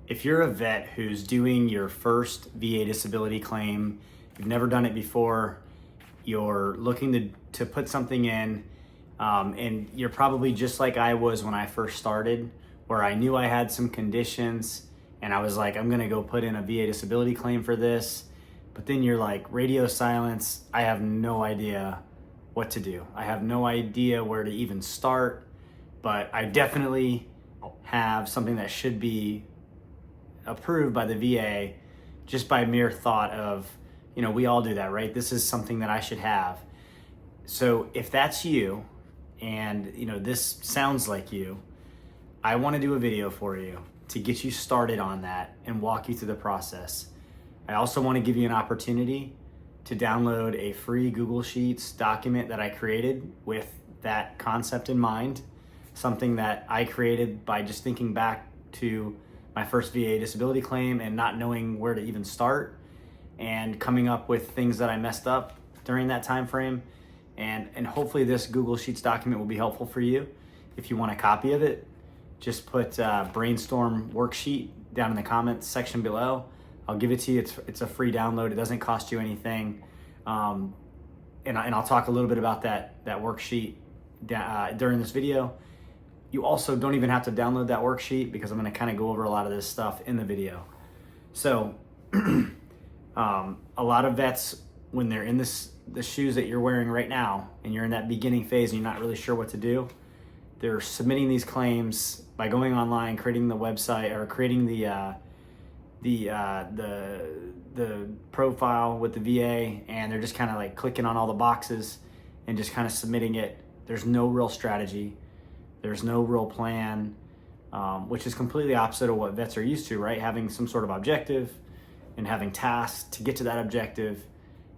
If you're a vet who's doing your first VA disability claim, you've never done it before, you're looking to put something in, and you're probably just like I was when I first started, where I knew I had some conditions and I was like, I'm gonna go put in a VA disability claim for this. But then you're like, radio silence, I have no idea what to do. I have no idea where to even start, but I definitely have something that should be approved by the VA just by mere thought of, we all do that, right? This is something that I should have. So if that's you and this sounds like you, I want to do a video for you to get you started on that and walk you through the process. I also want to give you an opportunity to download a free Google Sheets document that I created with that concept in mind, something that I created by just thinking back to my first VA disability claim and not knowing where to even start and coming up with things that I messed up during that time frame. And hopefully this Google Sheets document will be helpful for you. If you want a copy of it, just put brainstorm worksheet down in the comments section below. I'll give it to you. It's a free download. It doesn't cost you anything. And I'll talk a little bit about that worksheet during this video. You also don't even have to download that worksheet because I'm going to kind of go over a lot of this stuff in the video. So a lot of vets, when they're in the shoes that you're wearing right now and you're in that beginning phase and you're not really sure what to do, they're submitting these claims by going online, creating the website or creating the profile with the VA, and they're just kind of like clicking on all the boxes and just kind of submitting it. There's no real strategy. There's no real plan, which is completely opposite of what vets are used to, right? Having some sort of objective and having tasks to get to that objective.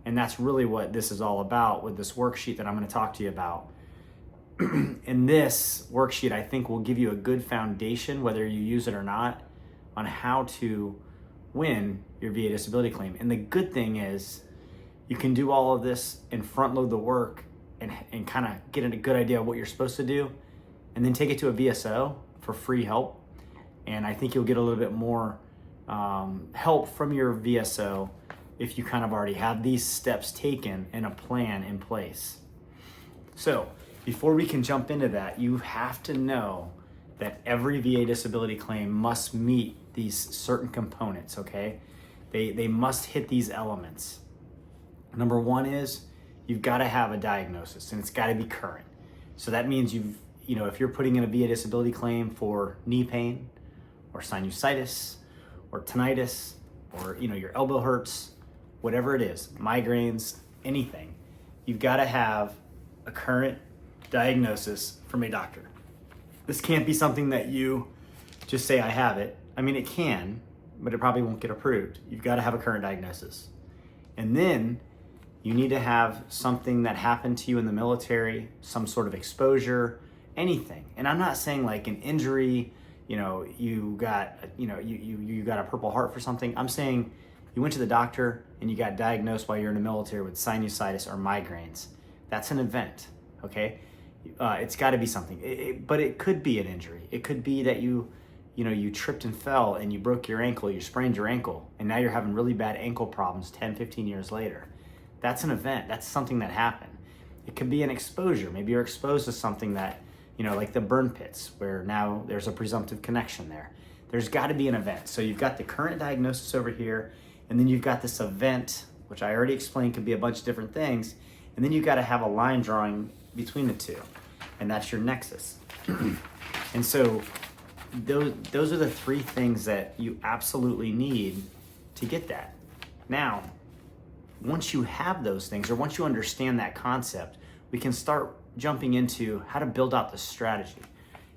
And that's really what this is all about with this worksheet that I'm going to talk to you about. And this worksheet, I think, will give you a good foundation, whether you use it or not, on how to win your VA disability claim. And the good thing is you can do all of this and front load the work and kind of get a good idea of what you're supposed to do, and then take it to a VSO for free help. And I think you'll get a little bit more help from your VSO if you kind of already have these steps taken and a plan in place. So before we can jump into that, you have to know that every VA disability claim must meet these certain components, okay? They must hit these elements. Number one is you've got to have a diagnosis, and it's got to be current. So that means if you're putting in a VA disability claim for knee pain or sinusitis or tinnitus or your elbow hurts, whatever it is, migraines, anything, you've got to have a current diagnosis from a doctor. This can't be something that you just say, I have it. I mean, it can, but it probably won't get approved. You've got to have a current diagnosis. And then you need to have something that happened to you in the military, some sort of exposure, anything. And I'm not saying like an injury, you got a Purple Heart for something. I'm saying you went to the doctor and you got diagnosed while you're in the military with sinusitis or migraines. That's an event, okay? It's got to be something, but it could be an injury. It could be that you tripped and fell and you broke your ankle, you sprained your ankle, and now you're having really bad ankle problems 10, 15 years later. That's an event. That's something that happened. It could be an exposure. Maybe you're exposed to something that, like the burn pits, where now there's a presumptive connection there. There's got to be an event. So you've got the current diagnosis over here, and then you've got this event, which I already explained could be a bunch of different things, and then you've got to have a line drawing between the two, and that's your nexus. And so those are the three things that you absolutely need to get that. Now, once you have those things, or once you understand that concept, we can start jumping into how to build out the strategy,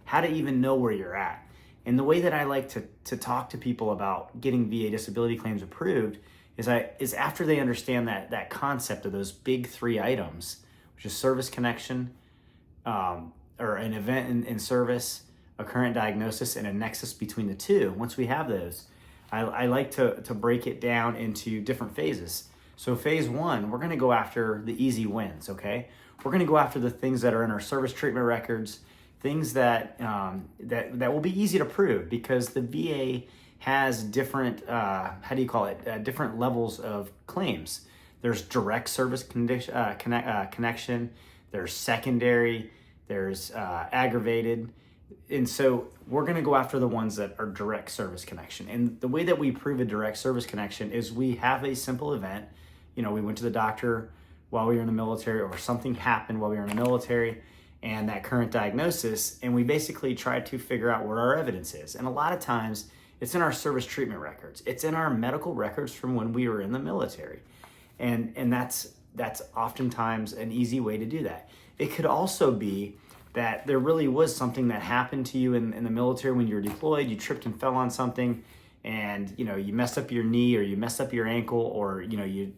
how to even know where you're at. And the way that I like to talk to people about getting VA disability claims approved is after they understand that concept of those big three items, which is service connection, or an event in service, a current diagnosis, and a nexus between the two. Once we have those, I like to break it down into different phases. So phase one, we're gonna go after the easy wins, okay? We're gonna go after the things that are in our service treatment records, things that will be easy to prove because the VA has different, different levels of claims. There's direct service connection, there's secondary, there's aggravated. And so we're going to go after the ones that are direct service connection. And the way that we prove a direct service connection is we have a simple event. We went to the doctor while we were in the military, or something happened while we were in the military, and that current diagnosis, and we basically try to figure out where our evidence is. And a lot of times it's in our service treatment records. It's in our medical records from when we were in the military. And that's oftentimes an easy way to do that. It could also be that there really was something that happened to you in the military when you were deployed. You tripped and fell on something, and you messed up your knee, or you messed up your ankle, or you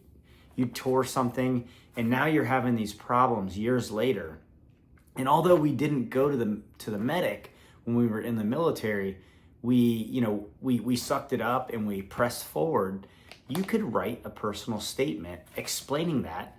tore something, and now you're having these problems years later. And although we didn't go to the medic when we were in the military, we sucked it up and we pressed forward. You could write a personal statement explaining that,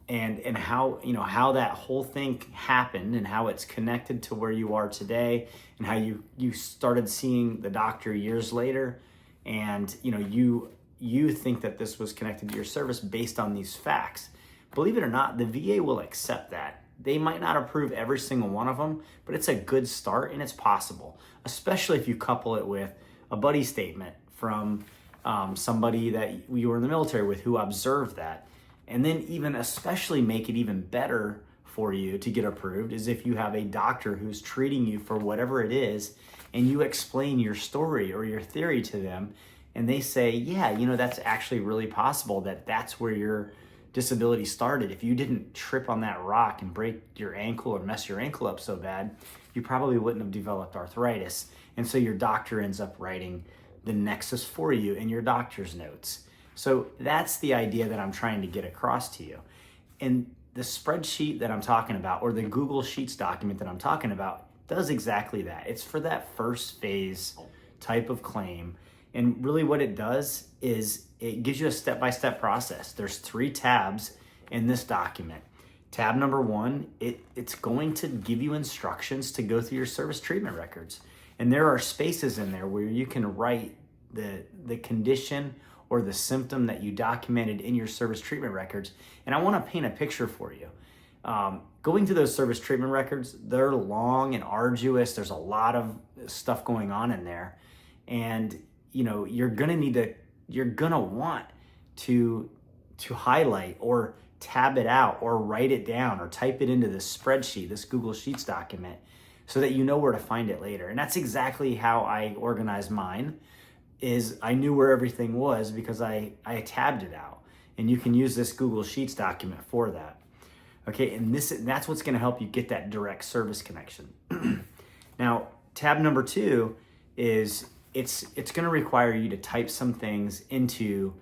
and how that whole thing happened, and how it's connected to where you are today, and how you started seeing the doctor years later, and you think that this was connected to your service based on these facts. Believe it or not, the VA will accept that. They might not approve every single one of them, but it's a good start, and it's possible, especially if you couple it with a buddy statement from somebody that you were in the military with who observed that. And then even especially make it even better for you to get approved is if you have a doctor who's treating you for whatever it is, and you explain your story or your theory to them, and they say, yeah, that's actually really possible, that's where your disability started. If you didn't trip on that rock and break your ankle or mess your ankle up so bad, you probably wouldn't have developed arthritis. And so your doctor ends up writing the nexus for you in your doctor's notes. So that's the idea that I'm trying to get across to you. And the spreadsheet that I'm talking about, or the Google Sheets document that I'm talking about, does exactly that. It's for that first phase type of claim. And really what it does is it gives you a step-by-step process. There's 3 tabs in this document. Tab number 1, it's going to give you instructions to go through your service treatment records. And there are spaces in there where you can write the condition or the symptom that you documented in your service treatment records. And I want to paint a picture for you. Going to those service treatment records, they're long and arduous. There's a lot of stuff going on in there. And you're gonna want to highlight or tab it out or write it down or type it into this spreadsheet, this Google Sheets document, so that you know where to find it later. And that's exactly how I organized mine. Is I knew where everything was because I tabbed it out. And you can use this Google Sheets document for that. Okay, and that's what's gonna help you get that direct service connection. Now, tab number 2 is it's going to require you to type some things into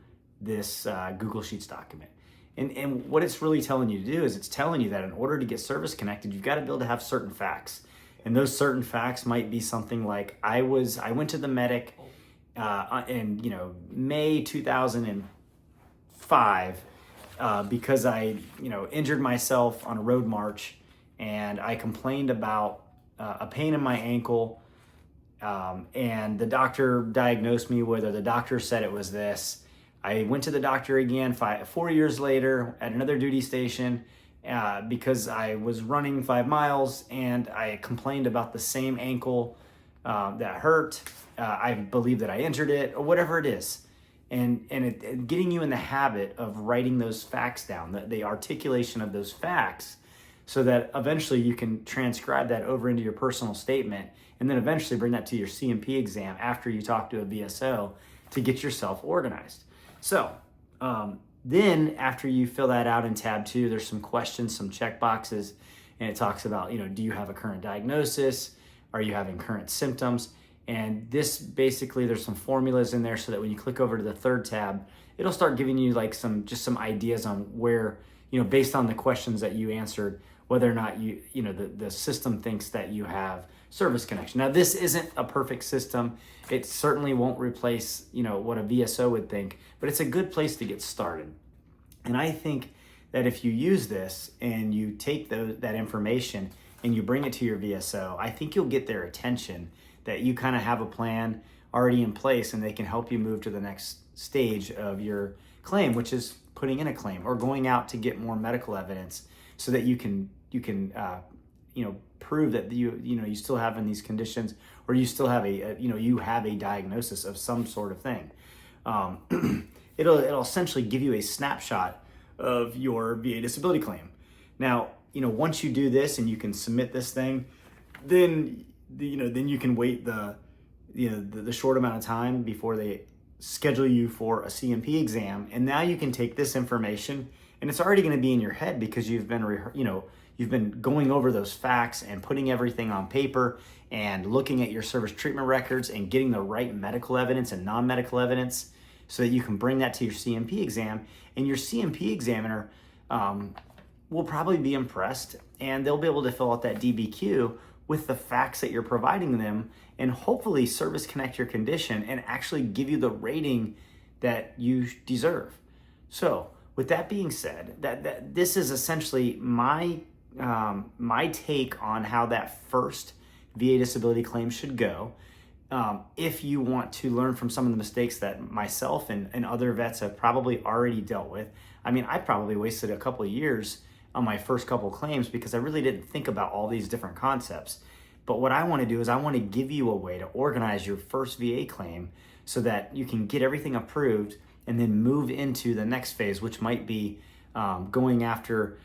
this Google Sheets document. And what it's really telling you to do is it's telling you that in order to get service connected, you've got to be able to have certain facts. And those certain facts might be something like, I went to the medic in May 2005 because I injured myself on a road march, and I complained about a pain in my ankle. And the doctor diagnosed me with, or the doctor said it was this. I went to the doctor again 4 years later at another duty station because I was running 5 miles, and I complained about the same ankle that hurt. I believe that I injured it, or whatever it is. And getting you in the habit of writing those facts down, the articulation of those facts, so that eventually you can transcribe that over into your personal statement, and then eventually bring that to your C&P exam after you talk to a VSO to get yourself organized. So then after you fill that out in tab 2, there's some questions, some check boxes, and it talks about, do you have a current diagnosis? Are you having current symptoms? And this basically, there's some formulas in there so that when you click over to the 3rd tab, it'll start giving you like some ideas on where, based on the questions that you answered, whether or not the system thinks that you have service connection. Now, this isn't a perfect system. It certainly won't replace, what a VSO would think, but it's a good place to get started. And I think that if you use this and you take that information and you bring it to your VSO, I think you'll get their attention that you kind of have a plan already in place, and they can help you move to the next stage of your claim, which is putting in a claim or going out to get more medical evidence so that you can prove that you still have these conditions, or you still have you have a diagnosis of some sort of thing. It'll essentially give you a snapshot of your VA disability claim. Now, once you do this and you can submit this thing, then you can wait the short amount of time before they schedule you for a CMP exam. And now you can take this information, and it's already going to be in your head because you've been going over those facts and putting everything on paper and looking at your service treatment records and getting the right medical evidence and non-medical evidence so that you can bring that to your CMP exam. And your CMP examiner will probably be impressed, and they'll be able to fill out that DBQ with the facts that you're providing them, and hopefully service connect your condition and actually give you the rating that you deserve. So with that being said, that this is essentially my take on how that first VA disability claim should go. If you want to learn from some of the mistakes that myself and other vets have probably already dealt with. I mean, I probably wasted a couple of years on my first couple claims because I really didn't think about all these different concepts. But what I want to do is I want to give you a way to organize your first VA claim so that you can get everything approved and then move into the next phase, which might be going after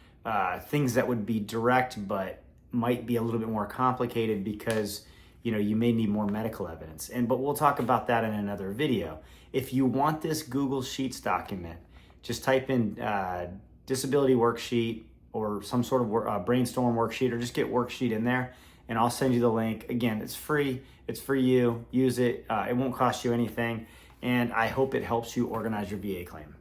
things that would be direct but might be a little bit more complicated because you may need more medical evidence. But we'll talk about that in another video. If you want this Google Sheets document, just type in disability worksheet or some sort of brainstorm worksheet, or just get worksheet in there, and I'll send you the link. Again, it's free. It's for you. Use it. It won't cost you anything. And I hope it helps you organize your VA claim.